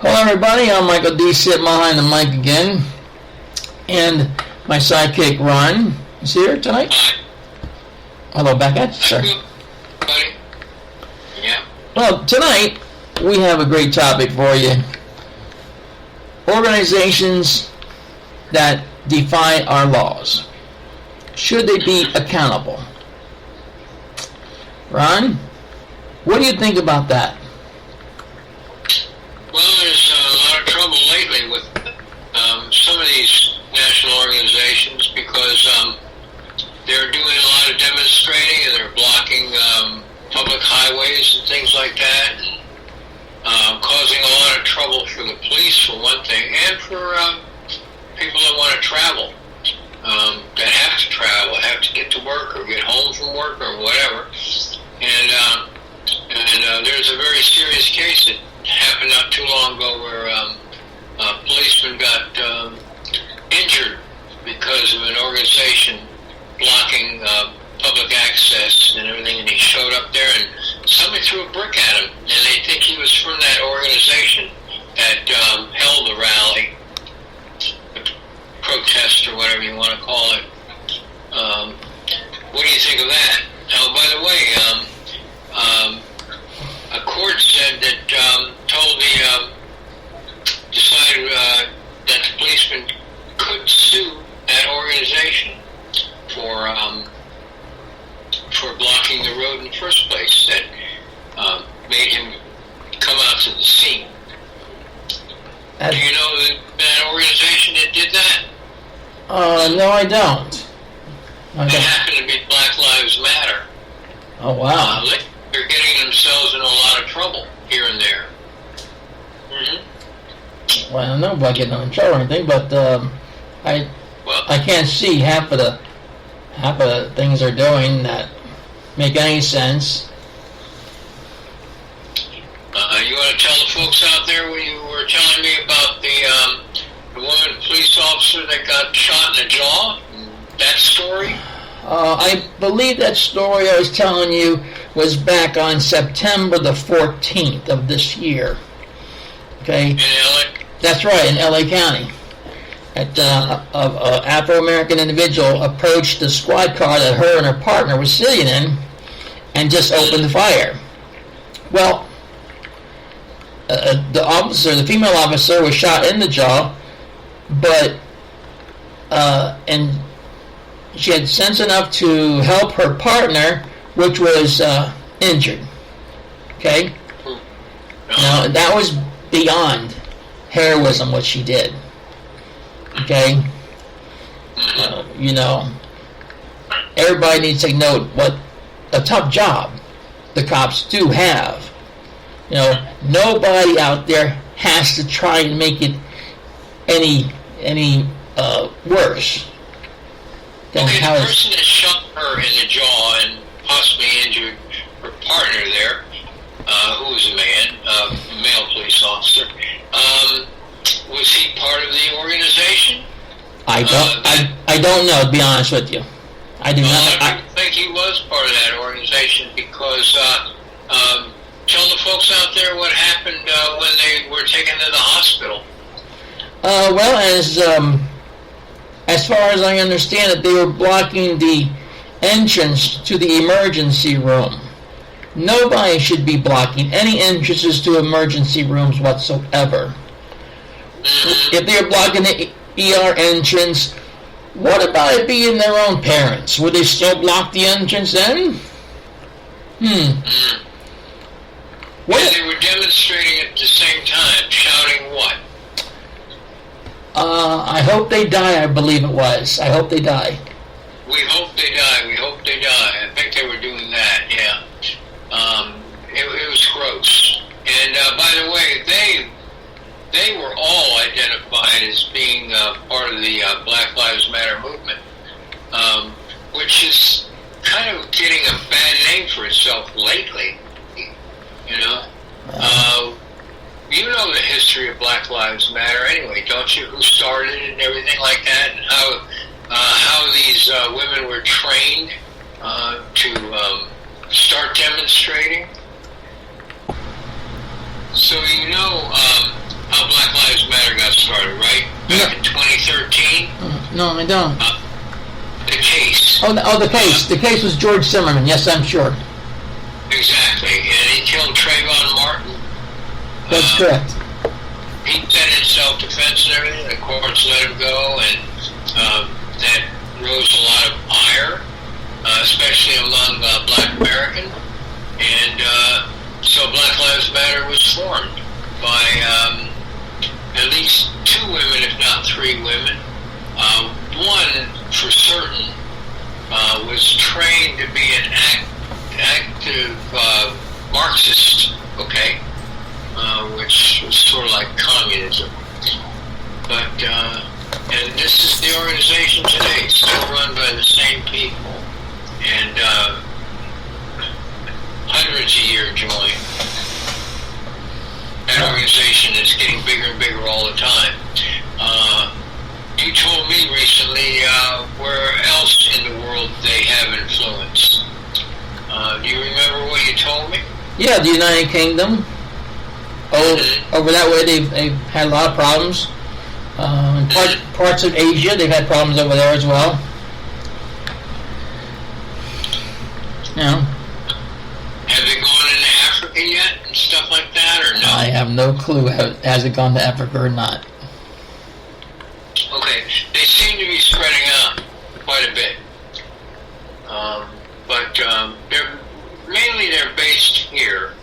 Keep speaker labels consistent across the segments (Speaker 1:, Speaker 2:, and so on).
Speaker 1: Hello everybody, I'm Michael D. sitting behind the mic again. And my sidekick Ron is here tonight.
Speaker 2: Hi.
Speaker 1: Hello back at you, sir.
Speaker 2: Buddy. Yeah.
Speaker 1: Well, tonight we have a great topic for you. Organizations that defy our laws. Should they be accountable? Ron, what do you think about that?
Speaker 2: Well, there's a lot of trouble lately with some of these national organizations because they're doing a lot of demonstrating and they're blocking public highways and things like that, and causing a lot of trouble for the police for one thing, and for people that want to travel, that have to travel, have to get to work or get home from work or whatever. And there's a very serious case that happened not too long ago where a policeman got injured because of an organization blocking public access and everything, and he showed up there and somebody threw a brick at him, and they think he was from that organization that held the rally, the protest, or whatever you want to call it. What do you think of that? Oh, by the way, a court said that decided that the policeman could sue that organization for blocking the road in the first place, that made him come out to the scene. Do you know that organization that did that?
Speaker 1: No, I don't.
Speaker 2: It happened to be Black Lives Matter.
Speaker 1: Oh, wow.
Speaker 2: They're getting themselves in a lot of trouble here and there. Mm-hmm.
Speaker 1: Well, I don't know about getting in trouble or anything, but I can't see half of the things they're doing that make any sense.
Speaker 2: You want to tell the folks out there when you were telling me about the woman police officer that got shot in the jaw? That story?
Speaker 1: I believe that story I was telling you was back on September the 14th of this year. Okay?
Speaker 2: In LA?
Speaker 1: That's right, in LA County. An Afro-American individual approached the squad car that her and her partner were sitting in and just opened fire. Well, the female officer was shot in the jaw, but and she had sense enough to help her partner, which was injured. Okay? Now, that was beyond heroism, what she did. Okay? Everybody needs to take note what a tough job the cops do have. Nobody out there has to try and make it any worse.
Speaker 2: Okay, the person that shot her in the jaw and possibly injured her partner there, who was a man, a male police officer, was he part of the organization?
Speaker 1: I don't know, to be honest with you. I do not.
Speaker 2: I think he was part of that organization because tell the folks out there what happened when they were taken to the hospital.
Speaker 1: Well, as far as I understand it, they were blocking the entrance to the emergency room. Nobody should be blocking any entrances to emergency rooms whatsoever.
Speaker 2: Mm-hmm.
Speaker 1: If they're blocking the ER entrance, what about it being their own parents? Would they still block the entrance then?
Speaker 2: Mm-hmm. And they were demonstrating at the same time, shouting what?
Speaker 1: I hope they die, I believe it was. I hope they die.
Speaker 2: We hope they die. We hope they die. I think they were doing that, yeah. It was gross. And by the way, they were all identified as being part of the Black Lives Matter movement, which is kind of getting a bad name for itself lately, You know the history of Black Lives Matter anyway, don't you? Who started it and everything like that, and how these women were trained to start demonstrating. So you know how started, right? Back in 2013?
Speaker 1: No, I don't.
Speaker 2: The case.
Speaker 1: The case. The case was George Zimmerman. Yes, I'm sure.
Speaker 2: Exactly. And he killed Trayvon Martin.
Speaker 1: That's correct.
Speaker 2: He said in self-defense and everything. The courts let him go, and that rose a lot of ire, especially among Black Americans. And so Black Lives Matter was formed by at least 2 women, if not 3 women. One, for certain, was trained to be an active Marxist, okay, which was sort of like communism. But, and this is the organization today, still run by the same people, and hundreds a year join. That organization is getting bigger and bigger all the time. You told me recently where else in the world they have influence. Do you remember what you told me?
Speaker 1: Yeah, the United Kingdom. Over that way, they've had a lot of problems. In parts of Asia, they've had problems over there as well. Yeah.
Speaker 2: Have they gone into Africa yet and stuff like that, or no?
Speaker 1: I have no clue. Has it gone to Africa or not?
Speaker 2: Okay, they seem to be spreading out quite a bit, but they're based here,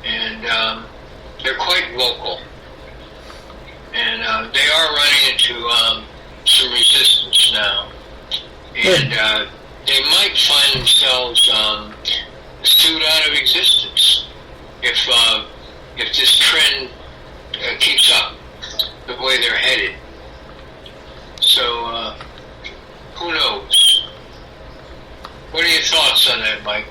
Speaker 2: and they're quite vocal, and they are running into some resistance now, and they might find themselves sued out of existence if this trend keeps up the way they're headed. So, who knows? What are your thoughts on that, Mike?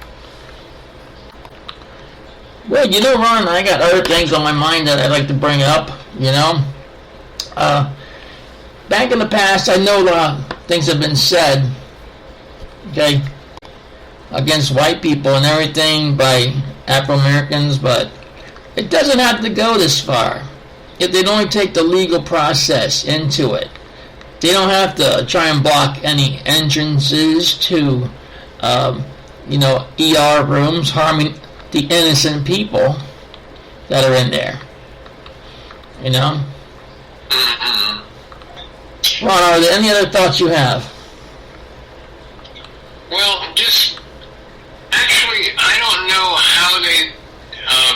Speaker 1: Well, Ron, I got other things on my mind that I'd like to bring up, Back in the past, I know things have been said, okay, against white people and everything by Afro-Americans, but it doesn't have to go this far. If they'd only take the legal process into it. They don't have to try and block any entrances to, ER rooms, harming the innocent people that are in there. Ron, are there any other thoughts you have?
Speaker 2: Well, actually, I don't know how they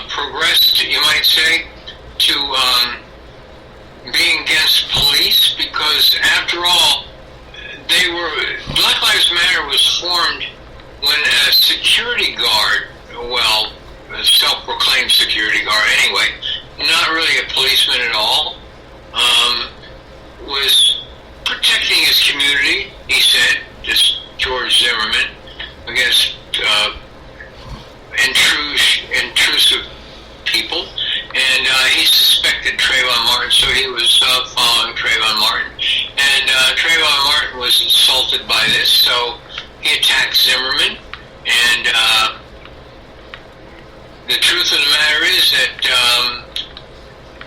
Speaker 2: progressed, you might say, to being against police, because after all, Black Lives Matter was formed when a security guard, a self-proclaimed security guard anyway, not really a policeman at all, was protecting his community, he said, just George Zimmerman, against intrusive people, and he suspected Trayvon Martin, so he was following Trayvon Martin, and Trayvon Martin was insulted by this, so he attacked Zimmerman, and the truth of the matter is that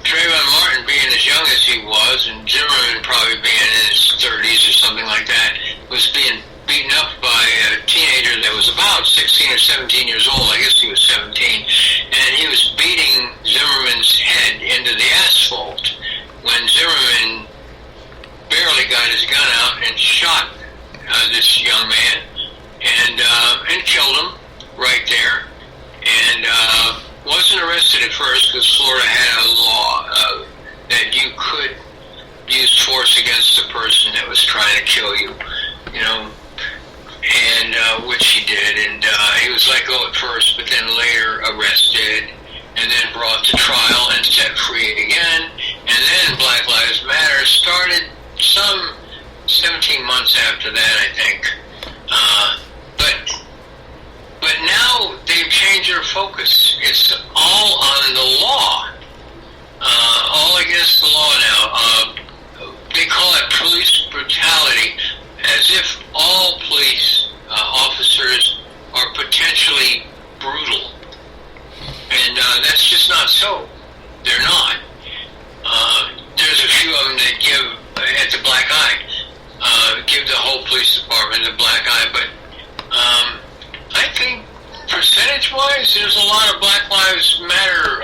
Speaker 2: Trayvon Martin, being as young as he was, and Zimmerman probably being in his 30s or something like that, was being beaten up by a teenager that was about 16 or 17 years old. I guess he was 17. And he was beating Zimmerman's head into the asphalt when Zimmerman barely got his gun out and shot this young man and killed him right there. And wasn't arrested at first because Florida had a law that you could use force against a person that was trying to kill you, and which he did, and he was let go at first, but then later arrested, and then brought to trial and set free again, and then Black Lives Matter started some 17 months after that, I think. But now they've changed their focus. It's all on the law, all against the law now. They call it police brutality, as if all police officers are potentially brutal. And that's just not so. They're not. There's a that give at the black eye, give the whole police department the black eye. But I think percentage-wise, there's a lot of Black Lives Matter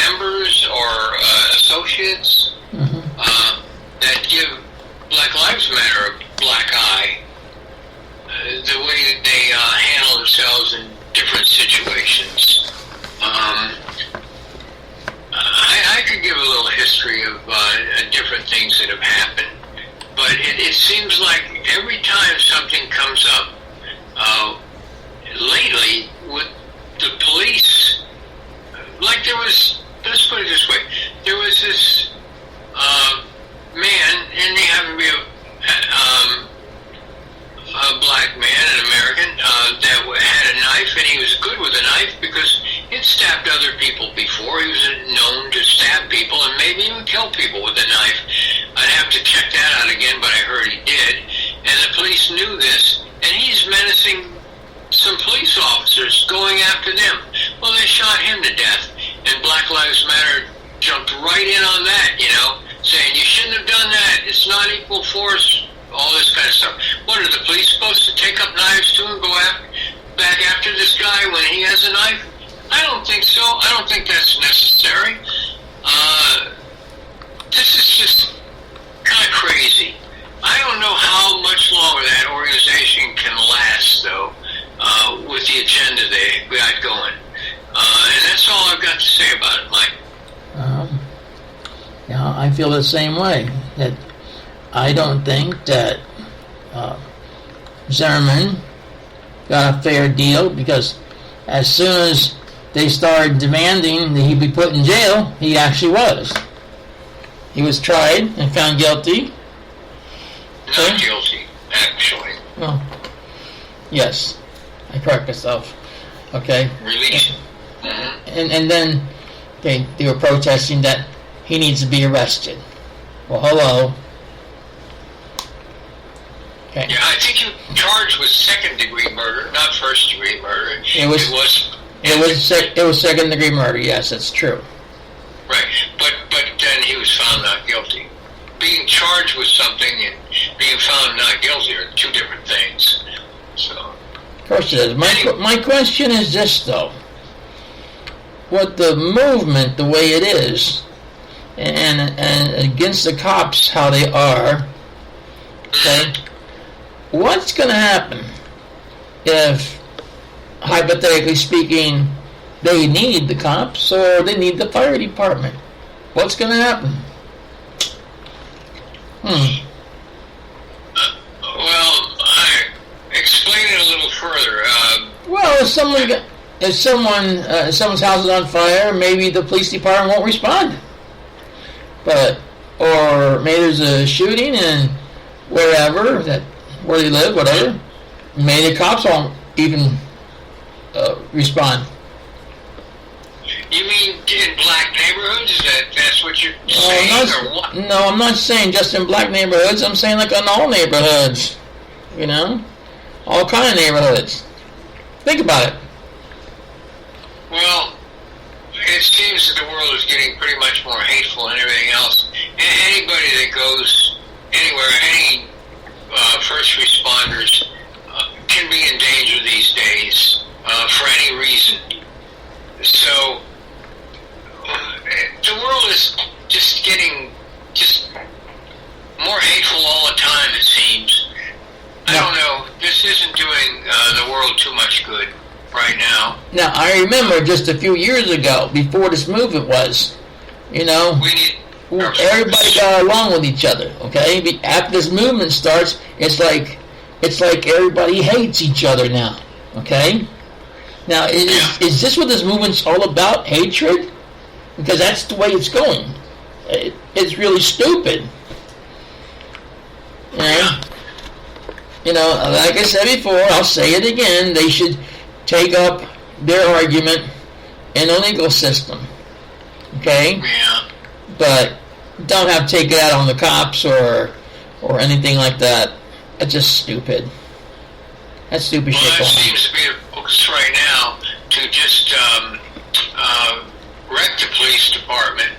Speaker 2: members or associates that give Black Lives Matter a black eye. The way that they handle themselves in different situations. I could give a little history of different things that have happened, but it seems like every time something comes up lately with the police, like there was, let's put it this way, there was this man, and they happen to be a black man, an American, that had a knife, and he was good with a knife because he'd stabbed other people before. He was known to stab people and maybe even kill people with a knife. I'd have to check that out again, but I heard he did. And the police knew this, and he's menacing some police officers, going after them. Well, they shot him to death, and Black Lives Matter jumped right in on that, saying you shouldn't have done that. It's not equal force. All this kind of stuff. What are the police supposed to take up knives too and go back after this guy when he has a knife? I don't think so. I don't think that's necessary. This is just kind of crazy. I don't know how much longer that organization can last, though, with the agenda they got going. And that's all I've got to say about it, Mike.
Speaker 1: Yeah, I feel the same way. That I don't think that Zimmerman got a fair deal, because as soon as they started demanding that he be put in jail, he actually was. He was tried and found guilty.
Speaker 2: Not guilty, actually.
Speaker 1: Well, yes. I correct myself. Okay.
Speaker 2: Released.
Speaker 1: And then they were protesting that he needs to be arrested. Well, hello. Okay.
Speaker 2: Yeah, I think you charged with second-degree murder, not first-degree murder.
Speaker 1: It was second-degree murder. Yes, that's true.
Speaker 2: Right, but then he was found not guilty. Being charged with something and being found not guilty are two different things. So.
Speaker 1: Of course it is. My question is this, though: what the movement, the way it is, and against the cops, how they are. Okay. What's going to happen if, hypothetically speaking, they need the cops or they need the fire department? What's going to happen?
Speaker 2: Well, explain it a little further.
Speaker 1: Well, if someone's house is on fire, maybe the police department won't respond. Or maybe there's a shooting and wherever where they live, whatever, maybe the cops won't even respond.
Speaker 2: You mean in black neighborhoods? That's what you're saying, or what?
Speaker 1: No, I'm not saying just in black neighborhoods. I'm saying like in all neighborhoods. All kind of neighborhoods. Think about it.
Speaker 2: Well, it seems that the world is getting pretty much more hateful and everything else. Anybody that goes anywhere, any first responders can be in danger these days for any reason. So the world is just getting more hateful all the time, it seems. I don't know. This isn't doing the world too much good right now.
Speaker 1: Now, I remember just a few years ago, before this movement was, everybody got along with each other, okay? After this movement starts, it's like everybody hates each other now, okay? Now, is this what this movement's all about, hatred? Because that's the way it's going. It's really stupid. Like I said before, I'll say it again, they should take up their argument in the legal system, okay?
Speaker 2: Yeah.
Speaker 1: But don't have to take it out on the cops or anything like that. That's just stupid. That's stupid shit.
Speaker 2: Well, that seems to be the focus right now, to just wreck the police department